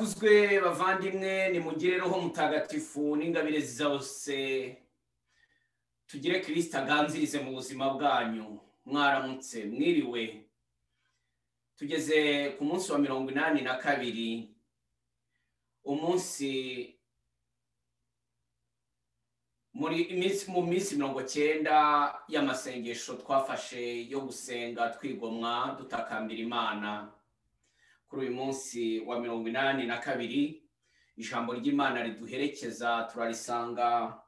murakuzwe bavandimwe, nimugire roho mutagatifu n'ingabire zose, tugire Kristu aganzirize mu buzima bwanyu. Mwaramutse, mwiriwe. Tugeze ku munsi wa 82, umunsi mu minsi 90 y'amasengesho twafashe yo gusenga twigomwa dutakambira Imana. Kuri uyu munsi wa 82, ijambo ry'Imana riduherekeza turarisanga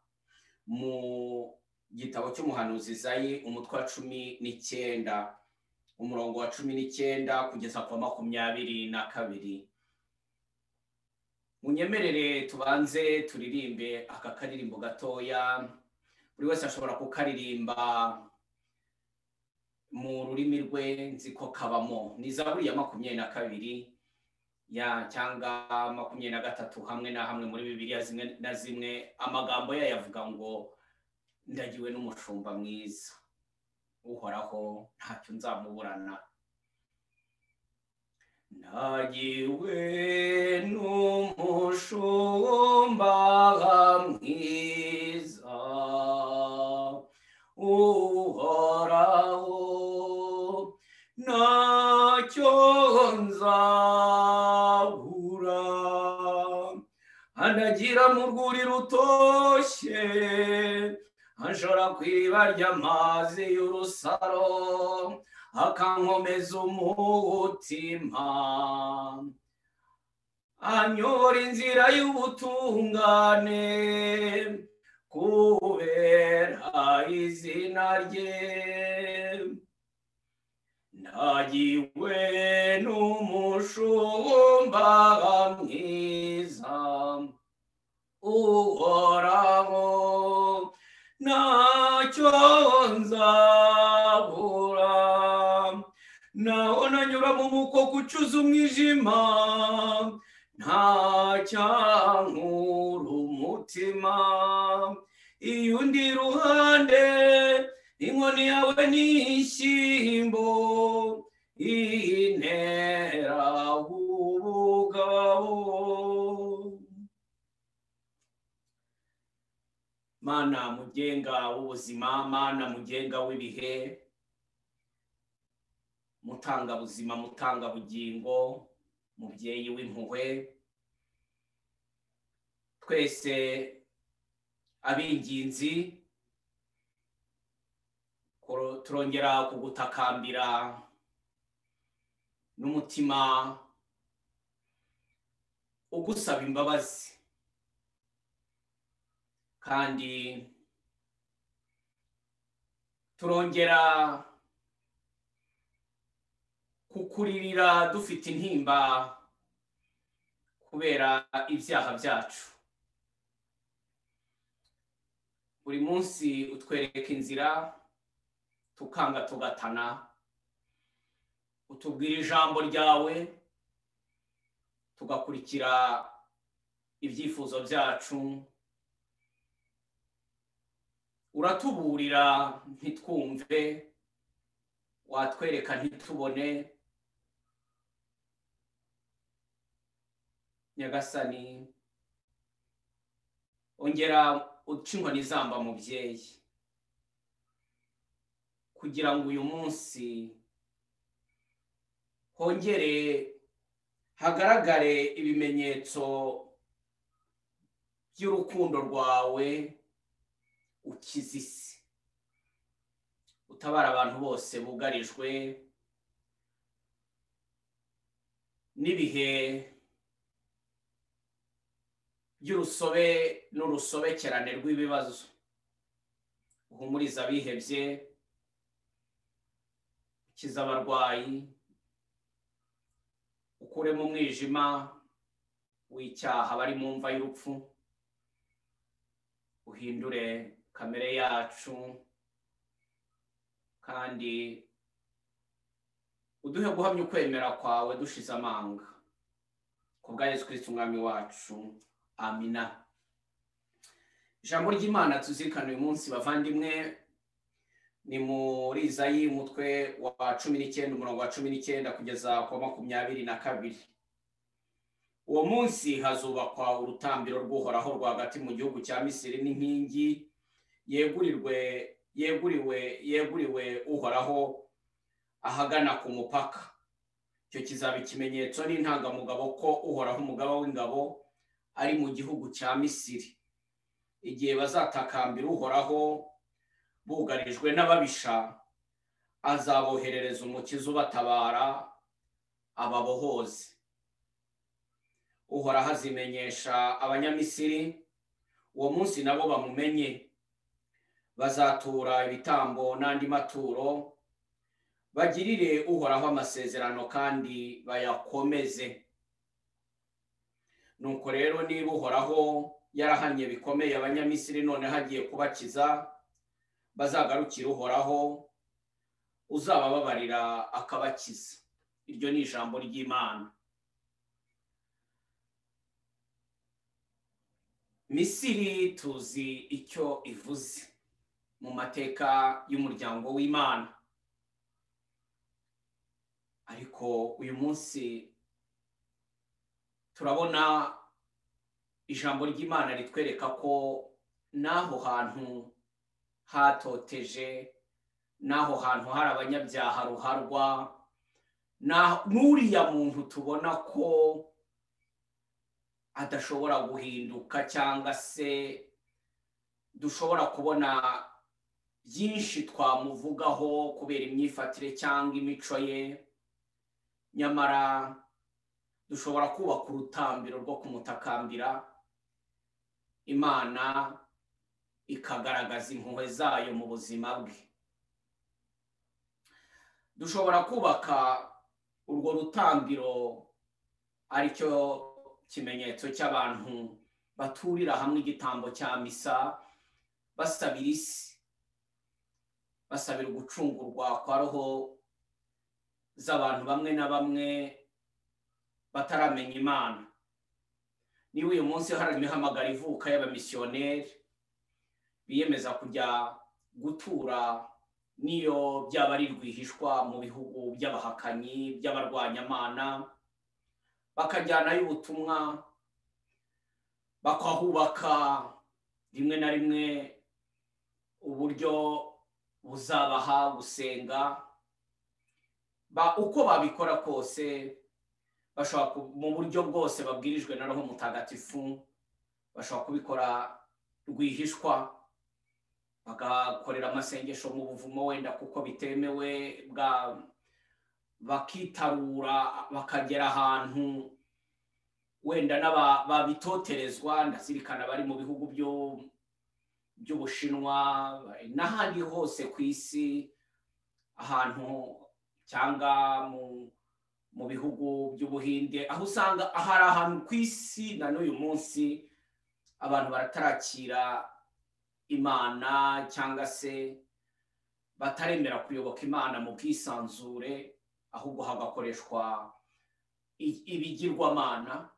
mu gitabo cy'umuhanuzi Izayi umutwe wa 19, umurongo wa 19 kugeza ku 22. Munyemerere tubanze turirimbe aka karirimbo gatoya, buri wese ashobora kukaririmba mu rurimi rwe nzi ko kabamo. Ni Zaburi ya 22 ya cyangwa 23 hamwe na hamwe muri Bibiliya zimwe na zimwe. Amagambo yayo yavuga ngo ndagiwe n'umushumba mwiza, uhoraho ntacyo nzamuburana. Ndagiwe n'umushumba mwiza, uhoraho ntacyo nzabura. Andagira mu rwuri rutoshye, anshora kw'iriba ry'amazi y'urusaro, akankomeza umutima, anyobora inzira y'ubutungane kubera izina rye. Ndagiwe n'umushumba mwiza, uhoraho ntacyo nzabura. Naho nanyura mu mukoko ucuza umwijima, ntacyankura umutima. Iyo undi iruhande, inkoni yawe n'ishyimbo intera ubugabo. Mana mugenga w'ubuzima, Mana mugenga w'ibihe, mutanga buzima, mutanga bugingo, mubyeyi w'impuhwe, twese abinginzi turongera kugutakambira n'umutima ugusaba imbabazi, kandi turongera kukuririra dufite intimba kubera ibyaha byacu. Buri munsi utwereka inzira tukanga tugatana, utubwira ijambo ryawe tugakurikira ibyifuzo byacu, uratuburira ntitwumve, watwereka ntitubone. Nyagasani, ongera uca inkoni zamba mubyeyi, kugira ngo uyu munsi hongere hagaragare ibimenyetso by'urukundo rwawe ukiza isi, utabara abantu bose bugarijwe n'ibihe by'urusobe n'urusobekerane rw'ibibazo. Uhumuriza abihebye, ukiza abarwayi, ukuremo umwijima w'icyaha bari mu mva y'urupfu, uhindure kamere yacu, kandi uduhe guhamya ukwemera kwawe dushize amanga. Kubwa Yesu Kristu umwami wacu, amina. Ijambo ry'Imana tuzirikana uyu munsi bavandimwe ni muri Izayi umutwe wa 19 umurongo wa 19 kugeza ku 22. uwo munsi hazubakwa urutambiro rw'uhoraho rwagati mu gihugu cya Misiri n'inkingi yeguriwe uhoraho ahagana ku mupaka. Icyo kizaba ikimenyetso n'intangamugabo ko uhoraho umugaba w'ingabo ari mu gihugu cya Misiri. Igihe bazatakambira uhoraho bugarijwe n'ababisha, azaboherereza umukiza ubatabara ababohoze. Uhoraho azimenyesha abanyamisiri, uwo munsi nabo bamumenye. Bazatura ibitambo n'andi maturo, bagirire uhoraho amasezerano kandi bayakomeze. Nuko rero niba uhoraho yarahanye bikomeye abanyamisiri, none hagiye kubakiza, bazagarukira uhoraho uzabababarira akabakiza. Iryo ni ijambo ry'Imana. Misiri tuzi icyo ivuze mu mateka y'umuryango w'Imana, ariko uyu munsi turabona ijambo ry'Imana ritwereka ko n'aho hantu hatoteje, n'aho hantu hari abanyabyaha ruharwa, n'uriya muntu tubona ko adashobora guhinduka, cyangwa se dushobora kubona byinshi twamuvugaho kubera imyifatire cyangwa imico ye, nyamara dushobora kubaka urutambiro rwo kumutakambira, Imana ikagaragaza impuhwe zayo mu buzima bwe. Dushobora kubaka urwo rutambiro aricyo kimenyetso cy'abantu baturira hamwe igitambo cya misa, basabira isi, basabira ugucungurwa kwa roho z'abantu bamwe na bamwe bataramenya Imana. Niba uyu munsi hari imihamagaro ivuka y'abamisiyoneri biyemeza kujya gutura niyo byaba ari rwihishwa mu bihugu by'abahakanyi, by'abarwanyamana, bakajyanayo ubutumwa, bakahubaka rimwe na rimwe uburyo buzabaha gusenga. Uko babikora kose, bashobora mu buryo bwose babwirijwe na Roho Mutagatifu, bashobora kubikora rwihishwa, bagakorera amasengesho mu buvumo wenda kuko bitemewe, bakitarura bakagera ahantu wenda babitoterezwa. Ndazirikana bari mu bihugu by'Ubushinwa n'ahandi hose ku isi, ahantu cyangwa mu bihugu by'Ubuhinde, aho usanga hari ahantu ku isi na n'uyu munsi abantu baratarakira Imana, cyangwa se bataremera kuyoboka Imana mu bwisanzure, ahubwo hagakoreshwa ibigirwamana.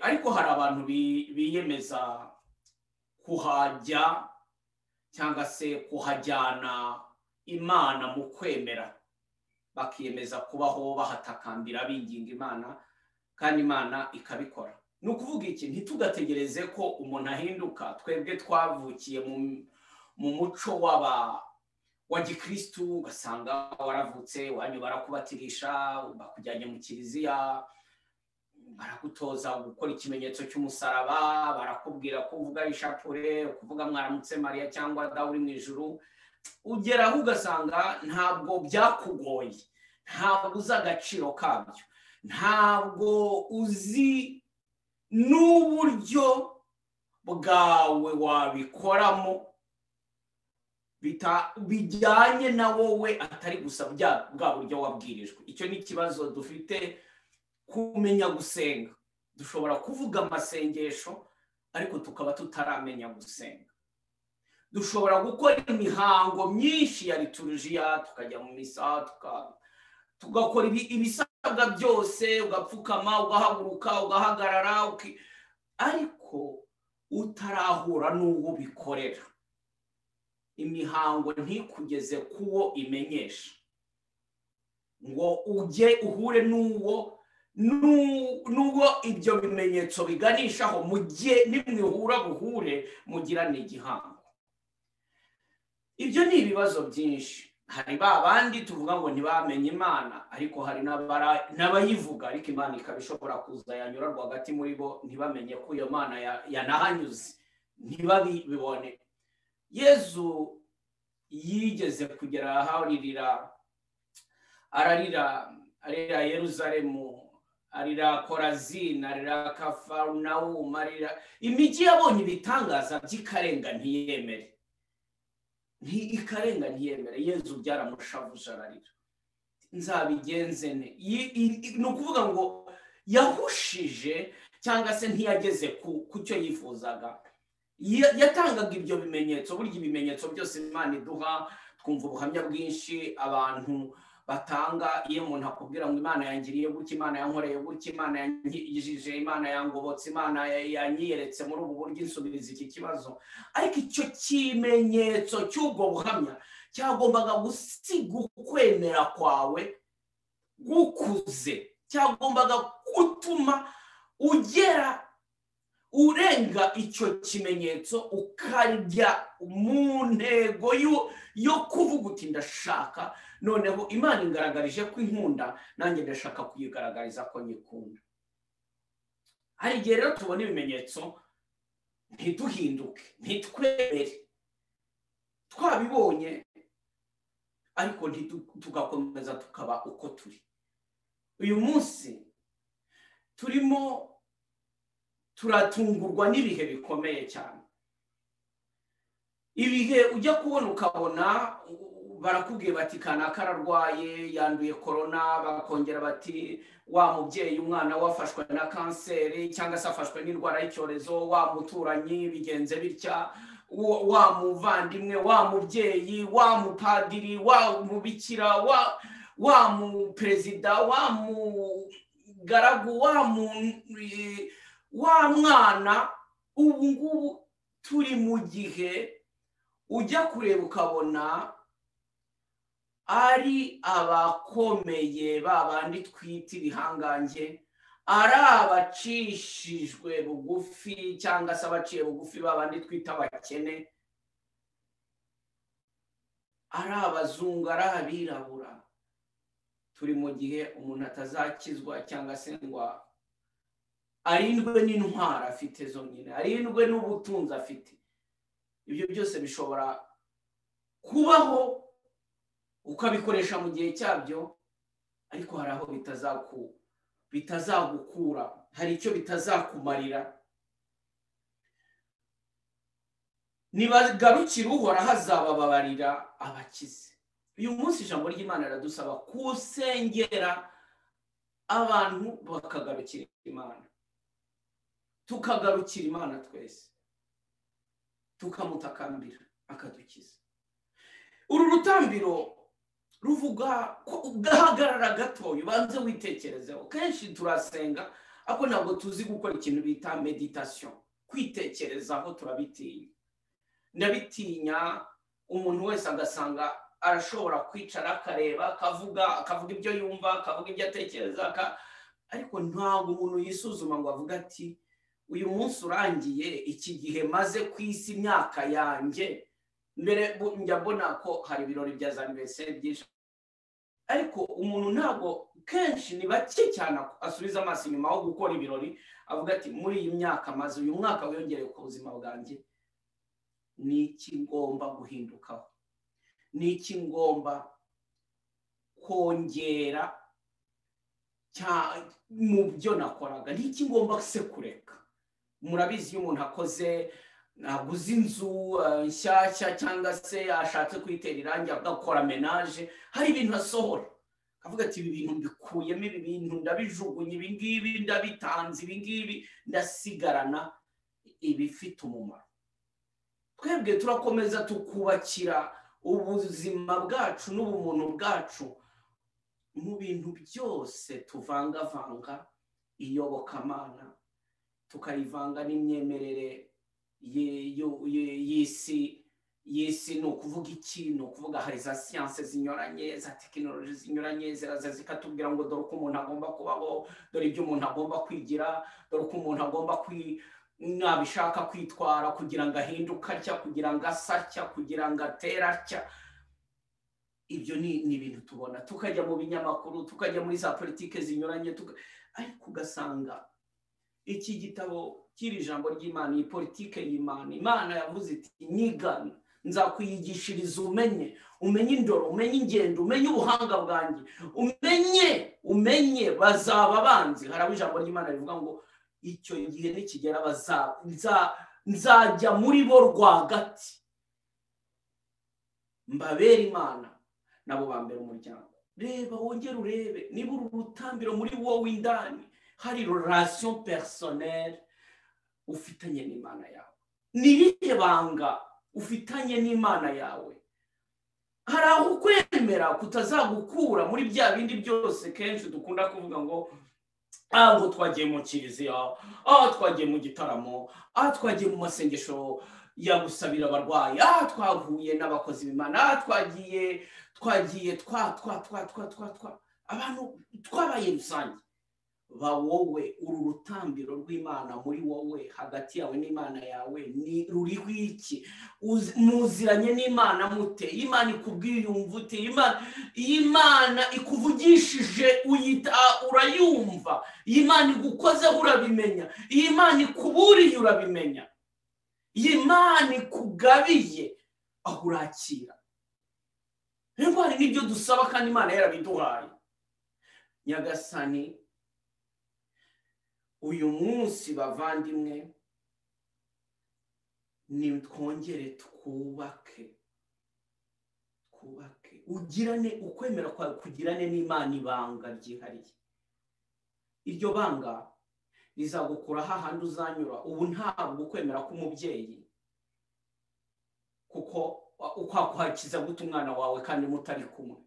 Ariko hari abantu biyemeza kuhajya cyangwa se kuhajyana Imana mu kwemera, bakiyemeza kubaho bahatakambira binginga Imana, kandi Imana ikabikora. Ni ukuvuga iki? Ntitugategereze ko umuntu ahinduka. Twebwe twavukiye mu muco wa gikristu, ugasanga waravutse wanyu barakubatirisha, bakujyanye mu kiliziya, baragutoza gukora ikimenyetso cy'umusaraba, barakubwira ko uvuga ishapure, kuvuga mwaramutse Mariya cyangwa dawe uri mu ijuru. Ugeraho ugasanga ntabwo byakugoye, ntabwo uzi agaciro kabyo, ntabwo uzi n'uburyo bwawe wabikoramo bijyanye na wowe, atari gusa bwa buryo wabwirijwe. Icyo ni ikibazo dufite, kumenya gusenga. Dushobora kuvuga amasengesho ariko tukaba tutaramenya gusenga. Dushobora gukora imihango myinshi ya liturujia, tukajya mu misa, tugakora ibisabwa byose, ugapfukama, ugahaguruka, ugahagarara, ariko utarahura n'uwo bikorera. Imihango ntikugeze kuwo imenyesha, ngo ujye uhure n'uwo nubwo ibyo bimenyetso biganishaho mugiye nimwihura buhure mugirane igihango. Ibyo ni ibibazo byinshi. Hari babandi tuvuga ngo ntibamenye Imana, ariko hari n'abayivuga ariko Imana ikabishobora kuza yanyura rwagati muri bo ntibamenye ko iyo Mana yanahanyuze, ntibabibone. Yezu yigeze kugera ararira Yerusalemu, arira Korazini, arira Kafarunawumu, arira imijyi yabonye ibitangaza by'ikarenga ntiyemere. Ikarenga ntiyemere. Yezu byaramushavuje ararira. Nzabigenze ne? Ni ukuvuga ngo yahushije cyangwa se ntiyageze ku cyo yifuzaga. Yatangaga ibyo bimenyetso. Burya ibimenyetso byose Imana iduha, twumva ubuhamya bwinshi abantu batanga. Iyo umuntu akubwira ngo Imana yangiriye gutya, Imana yankoreye gutya, Imana yangijije, Imana yangobotse, Imana yanyiyeretse muri ubu buryo, insubiriza iki kibazo. Ariko icyo kimenyetso cy'ubwo buhamya cyagombaga gusiga ukwemera kwawe gukuze, cyagombaga gutuma urenga icyo kimenyetso ukajya mu ntego yo kuvuga uti ndashaka noneho Imana ingaragarije ko inkunda, nanjye ndashaka kuyigaragariza ko nyikunda. Hari igihe rero tubona ibimenyetso ntiduhinduke, ntitwemere, twabibonye ariko tugakomeza tukaba uko turi. Uyu munsi turimo turatungurwa n'ibihe bikomeye cyane. Ibihe ujya kubona ukabona barakubwiye bati kanaka ararwaye, yanduye corona, bakongera bati wa mubyeyi umwana wafashwe na kanseri cyangwa se afashwe n'indwara y'icyorezo, wa muturanyi bigenze bitya, wa muvandimwe, wa mubyeyi, wa mupadiri, wa mubikira, wa muperezida, wa mugaragu, wa mwana. Ubu ngubu turi mu gihe ujya kureba ukabona ari abakomeye babandi twita ibihangange, ari abacishijwe bugufi cyangwa se abaciye bugufi babandi twita abakene, ari abazungu, ari abirabura. Turi mu gihe umuntu atazakizwa cyangwa se ngo arindwe n'intwara afite zonyine, arindwe n'ubutunzi afite. Ibyo byose bishobora kubaho ukabikoresha mu gihe cyabyo, ariko hari aho bitazagukura, hari icyo bitazakumarira. Nibagarukira Uhoraho azabababarira abakize. Uyu munsi ijambo ry'Imana riradusaba kusengera abantu bakagarukira Imana, tukagarukira Imana twese, tukamutakambira akadukiza. Uru rutambiro ruvuga ko ugahagarara gatoya ubanze witekerezeho. Kenshi turasenga ariko ntabwo tuzi gukora ikintu bita meditation, kwitekerezaho. Turabitinya, ndabitinya. Umuntu wese agasanga arashobora kwicara akareba, akavuga ibyo yumva, akavuga ibyo atekereza, ariko ntabwo umuntu yisuzuma ngo avuga ati uyu munsi urangiye, iki gihe maze ku isi, imyaka yanjye. Mbere njya mbona ko hari ibirori bya anniversaire byinshi, ariko umuntu ntabwo, kenshi ni bake cyane asubiza amaso inyuma aho gukora ibirori, avuga ati muri iyi myaka maze, uyu mwaka wiyongereye ku buzima bwanjye, ni iki ngomba guhindukaho, ni iki ngomba kongera mu byo nakoraga, ni iki ngomba se kureka. Murabizi iyo umuntu aguze inzu nshyashya cyangwa se ashatse kuyitera irangi agakora menage, hari ibintu asohora akavuga ati ibi bintu mbikuyemo, ibi bintu ndabijugunye, ibi ngibi ndabitanze, ibi ngibi ndasigarana ibifite umumaro. Twebwe turakomeza tukubakira ubuzima bwacu n'ubumuntu bwacu mu bintu byose tuvangavanga iyobokamana, tukayivanga n'imyemerere y'isi y'isi ni ukuvuga iki? Ni ukuvuga hari za siyanse zinyuranye, za tekinoloji zinyuranye ziraza zikatubwira ngo dore uko umuntu agomba kubaho, dore ibyo umuntu agomba kwigira, dore uko umuntu agomba nabishaka kwitwara kugira ngo ahinduke atya, kugira ngo ase atya, kugira ngo atere atya. Ibyo ni ibintu tubona, tukajya mu binyamakuru, tukajya muri za politike zinyuranye, ariko ugasanga iki gitabo kiri jambo ry'Imana, iyi politike y'Imana, Imana yavuze iti nyigana, nzakwigishiriza umenye indoro, umenye ingendo, umenye ubuhanga bwanjye, umenye bazaba banzi. Haraho ijambo ry'Imana rivuga ngo icyo gihe nikigera nzajya muri bo rwagati, mbabera Imana nabo bambera umuryango. Reba wongere urebe niba uru rutambiro muri wowe indani hari relation personnelle ufitanye n'Imana yawe, nirihe banga ufitanye n'Imana yawe. Hari aho kwemera kutazagukura muri bya bindi byose kenshi dukunda kuvuga ngo ngo twagiye mu kiliziya, twagiye mu gitaramo, twagiye mu masengesho ya gusabira abarwayi, twahuye n'abakozi b'Imana, twagiye abantu twabaye rusange. Ba wowe uru rutambiro rw'Imana muri wowe, hagati yawe n'Imana yawe ni ruriho iki? Muziranye n'Imana mute? Imana ikubwiye yumva ute? Imana ikuvugishije urayumva? Imana igukozeho urabimenya? Imana ikuburiye urabimenya? Imana ikugabiye aho urakira? Rero hari n'ibyo dusaba kandi Imana yarabiduhaye. Nyagasani, uyu munsi bavandimwe, ni twongere twubake, ugirane ukwemera kwawe, kugirane n'Imana ibanga ryihariye. Iryo banga rizagukura hahandi uzanyura. Ubu ntabwo ukwemera k'umubyeyi, kuko ukwakiza gute umwana wawe kandi mutari kumwe?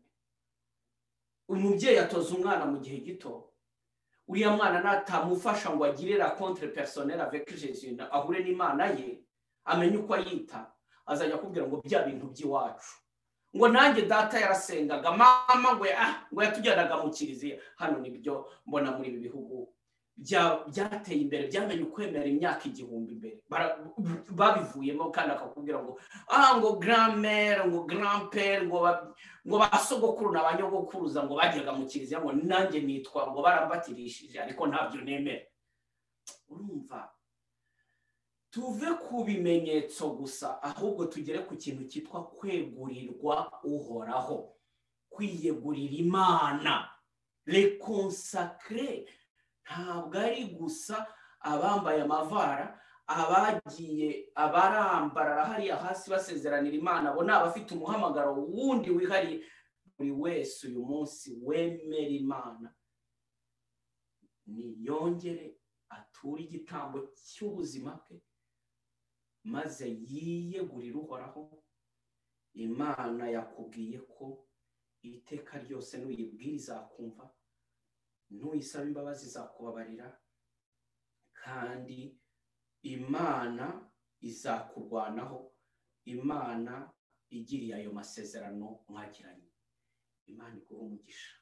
Umubyeyi atoza umwana mu gihe gito, uriya mwana natamufasha ngo agire la contre personnelle avec Jésus, ahure n'Imana ye, amenye uko ayita, azajya kubwira ngo bya bintu by'iwacu, ngo nanjye data yarasengaga, mama ngo yatujyanaga mu kiliziya. Hano nibyo mbona muri ibi bihugu byateye imbere, byamenye ukwemera imyaka 1000 imbere, babivuyemo. Kandi akakubwira ngo grand-mère, ngo grand-père, ngo basogokuru n'abanyogokuruza ngo bajyaga mu kiliziya, ngo nanjye nitwa ngo barambatirishije, ariko ntabyo nemera. Urumva, tuve ku bimenyetso gusa, ahubwo tugere ku kintu cyitwa kwegurirwa uhoraho, kwiyegurira Imana, le consacrer. Ntabwo ari gusa abambaye amavara, abagiye abarambarara hariya hasi basezeranira Imana, abo ni abafite umuhamagaro wundi wihariye. Buri wese uyu munsi wemera Imana niyongere ature igitambo cy'ubuzima bwe, maze yiyegurire uhoraho. Imana yakubwiye ko iteka ryose nuyibwira izakumva, nuyisaba imbabazi izakubabarira, kandi Imana izakurwanaho. Imana igiriye ayo masezerano mwagiranye. Imana iguhe umugisha.